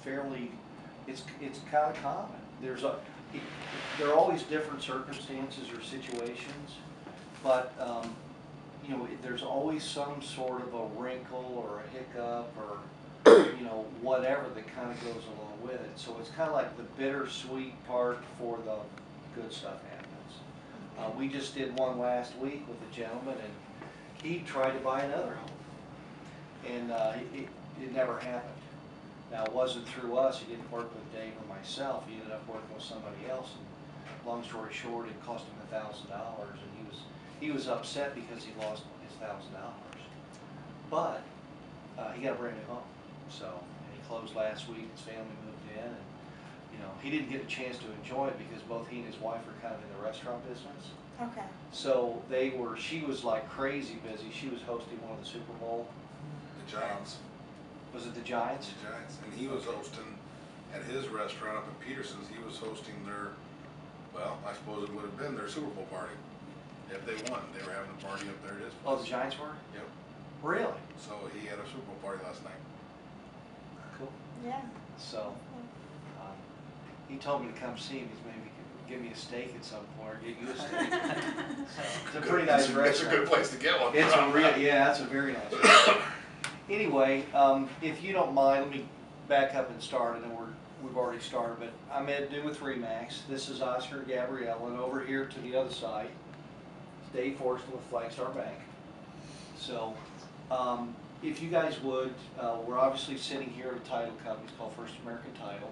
fairly, it's kind of common. There are always different circumstances or situations, but you know, there's always some sort of a wrinkle or a hiccup or you know, whatever that kind of goes along with it. So it's kind of like the bittersweet part before the good stuff happens. We just did one last week with a gentleman, and he tried to buy another home, and it never happened. Now, it wasn't through us. He didn't work with Dave or myself. He ended up working with somebody else. And long story short, it cost him $1,000, and he was upset because he lost his $1,000. But he got a brand new home. So and he closed last week. His family moved in, and you know, he didn't get a chance to enjoy it because both he and his wife are kind of in the restaurant business. Okay. So she was like crazy busy. She was hosting one of the Super Bowl. The Giants. Was it the Giants? The Giants. And he was hosting at his restaurant up in Peterson's. He was hosting their, well, I suppose it would have been their Super Bowl party. If they won, they were having a party up there at his place. Oh, the Giants were? Yep. Really? So he had a Super Bowl party last night. Cool. Yeah. So he told me to come see him. He's maybe give me a steak at some point or get you a steak. So, it's a pretty nice restaurant. It's a good place to get one. It's a real, yeah, it's a very nice restaurant. Anyway, if you don't mind, let me back up and start, and then we've already started, but I'm Ed Dew with Remax. This is Oscar and Gabrielle, and over here to the other side, it's Dave Forston with Flagstar Bank. So, if you guys would, we're obviously sitting here at a title company. It's called First American Title,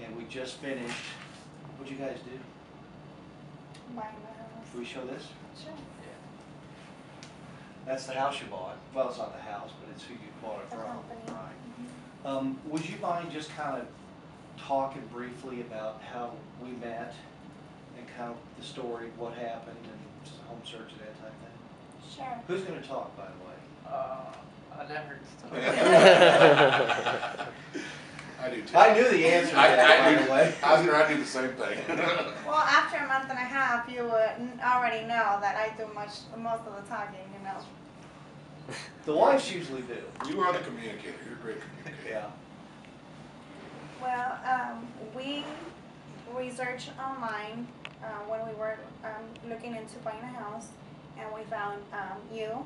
and we just finished. What'd you guys do? Buying the house. Can we show this? Sure. That's the house you bought. Well, it's not the house, but it's who you bought it The from. company. Right. Would you mind just kind of talking briefly about how we met and kind of the story, what happened, and just home search and that type of thing? Sure. Who's going to talk, by the way? I never. I do too. I knew the answer to that, by the way. I do the same thing. Well, after a month and a half, you would already know that I do most of the talking, you know. The wives usually do. You are the communicator. You're a great communicator. Yeah. Well, we researched online when we were looking into buying a house, and we found you.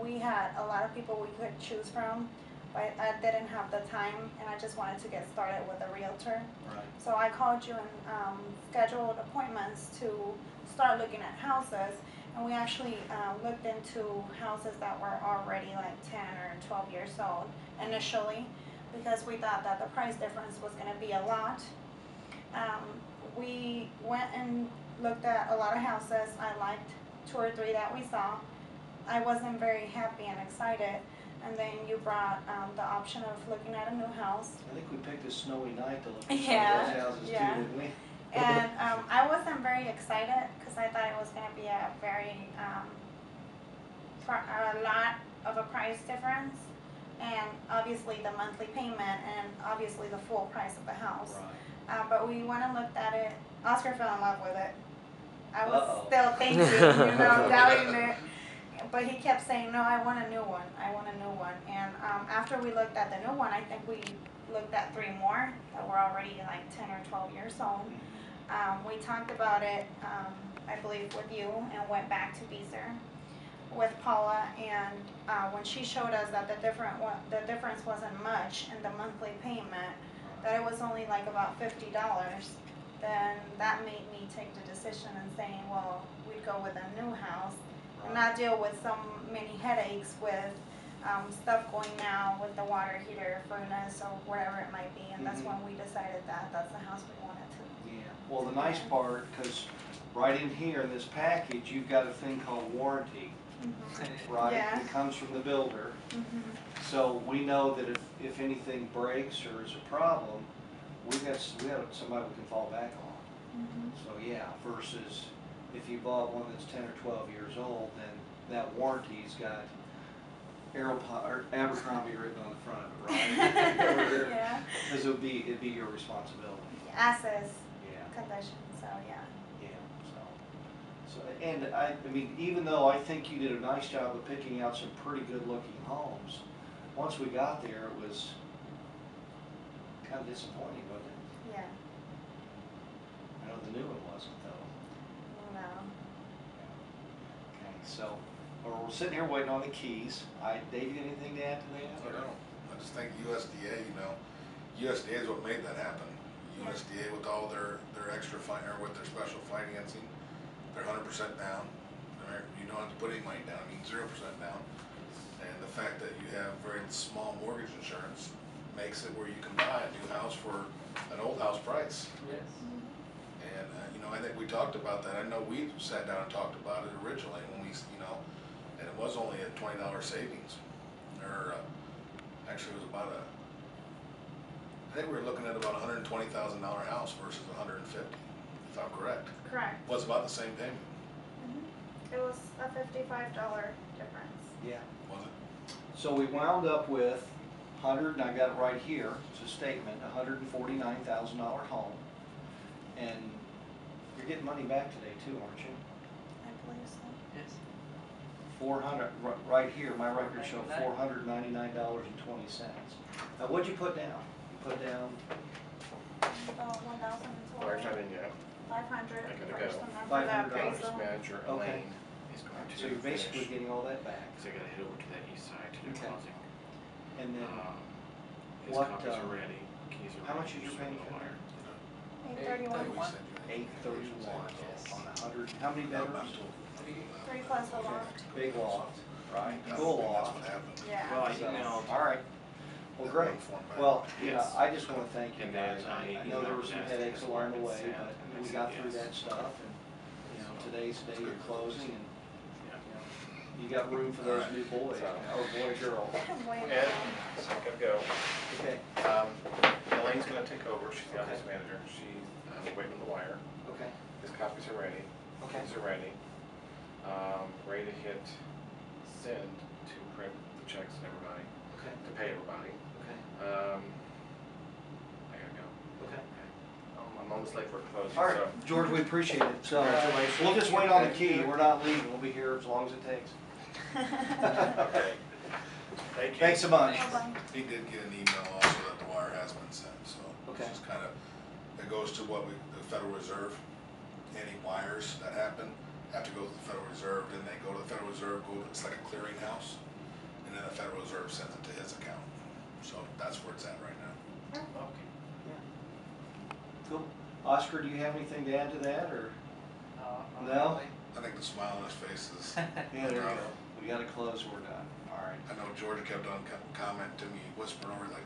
We had a lot of people we could choose from, but I didn't have the time, and I just wanted to get started with a realtor. Right. So I called you and scheduled appointments to start looking at houses, and we actually looked into houses that were already like 10 or 12 years old initially, because we thought that the price difference was going to be a lot. We went and looked at a lot of houses. I liked 2 or 3 that we saw. I wasn't very happy and excited, and then you brought the option of looking at a new house. I think we picked a snowy night to look at Yeah, some of those houses yeah. too, didn't we? And I wasn't very excited because I thought it was going to be a very, a lot of a price difference, and obviously the monthly payment, and obviously the full price of the house. Right. But we went and looked at it. Oscar fell in love with it. I was Uh-oh. still thinking, you know, doubting it. But he kept saying, no, I want a new one. I want a new one. And after we looked at the new one, I think we looked at 3 more that were already like 10 or 12 years old. We talked about it, I believe, with you, and went back to Beezer with Paula. And when she showed us that the difference wasn't much in the monthly payment, that it was only like about $50, then that made me take the decision and saying, well, we'd go with a new house and not deal with so many headaches with stuff going now with the water heater, furnace, or whatever it might be. And that's when we decided that that's the house we wanted to. Yeah. Well, the nice part, because right in here in this package, you've got a thing called warranty, right? Yeah. It comes from the builder. So we know that if anything breaks or is a problem, we got somebody we can fall back on. So yeah, versus if you bought one that's 10 or 12 years old, then that warranty's got Abercrombie written on the front of it, right? Yeah. Because it'd be your responsibility. Assets, Yeah. condition, so yeah. Yeah. So and I mean, even though I think you did a nice job of picking out some pretty good looking homes, once we got there, it was kind of disappointing, wasn't it? Yeah. I know the new one wasn't though. No. Okay, so, we're sitting here waiting on the keys. Dave, you got anything to add to that? I don't. I just think USDA, USDA is what made that happen. Yeah. USDA with all their extra or with their special financing, they're 100% down. You don't have to put any money down. I mean 0% down. And the fact that you have very small mortgage insurance makes it where you can buy a new house for an old house price. Yes. And I think we talked about that. I know we sat down and talked about it originally when we, and it was only a $20 savings, or actually it was about I think we were looking at about $120,000 house versus 150, if I'm correct. Correct. Was about the same payment, It was a $55 difference. Yeah. was it? So we wound up with and I got it right here, it's a statement, $149,000 home. And you're getting money back today too, aren't you? I believe so. Yes. 400, right here, my records show $499.20. Now, what'd you put down? You put down Oh, 1,000 We're total. coming, 500 I gotta first, go. and then for the $500. appraisal. manager Okay. Elaine is going to so you're basically finish, getting all that back. so I gotta head over to that east side to do Okay. closing. And then, His what, copies are ready, keys are ready. how much is your just payment? the wire. 831. We sent you that. 831 Yes. on 100, how many No, I'm bedrooms? told. 3 plus a loft. Big loft, right, That's full that's loft. what happened. Yeah. Well, I So, emailed, all right, well, great. Format. Well, Yes. I just want to thank you And then guys. I I know there were some emailed headaches Dustin along the as way, well, but and we I got said through yes. that stuff, and, today's the day you're closing, and, yeah. you got room for those new boys, So- or boy, girl. Way And, down. so I gotta go. Okay, Elaine's gonna take over, she's the office Okay. manager, she's waiting on the wire. okay, His copies are ready. Okay. Keys are ready. Ready to hit send to print the checks and everybody, okay, to pay everybody. okay, I gotta go. okay. I'm almost late for closing, All right, so. George, we appreciate it, so, Congratulations. we'll just wait on the key, we're not leaving, we'll be here as long as it takes. Okay. Thank you. Thanks so much. Bye-bye. He did get an email also that the wire has been sent, so. Okay. It's just kind of, it goes to the Federal Reserve. Any wires that happen have to go to the Federal Reserve, then they go to the Federal Reserve, it's like a clearinghouse, and then the Federal Reserve sends it to his account. So that's where it's at right now. Okay. Cool. Oscar, do you have anything to add to that, or? Not No? really. I think the smile on his face is, Yeah, there you go. We gotta close, we're done. All right. I know George kept on commenting to me, whispering over like,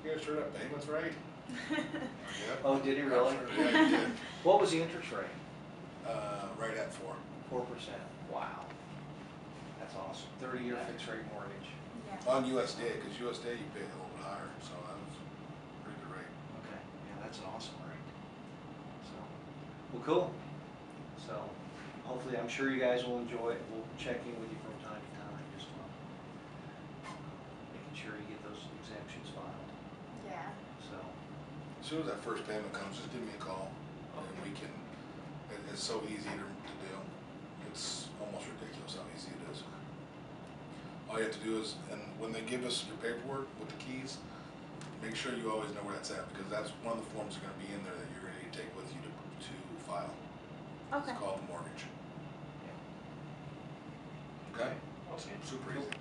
you guys sure that payment's right? Yep. Oh, did he really? Yeah, he did. What was the interest rate? Right at 4. 4%. Wow. That's awesome. 30-year fixed rate mortgage. Yeah. On USDA, because USDA you pay a little bit higher, so that was a pretty good rate. Okay. Yeah, that's an awesome rate. So, well, cool. So, hopefully, I'm sure you guys will enjoy it. We'll check in with you from time to time, just making sure you get those exemptions filed. Yeah. So, As soon as that first payment comes, just give me a call, and we can, it's so easy to do. It's almost ridiculous how easy it is. All you have to do is, and when they give us your paperwork with the keys, make sure you always know where that's at, because that's one of the forms that are gonna be in there that you're gonna need to take with you to file. Okay. It's called the mortgage. yeah. Okay? Okay. Super easy.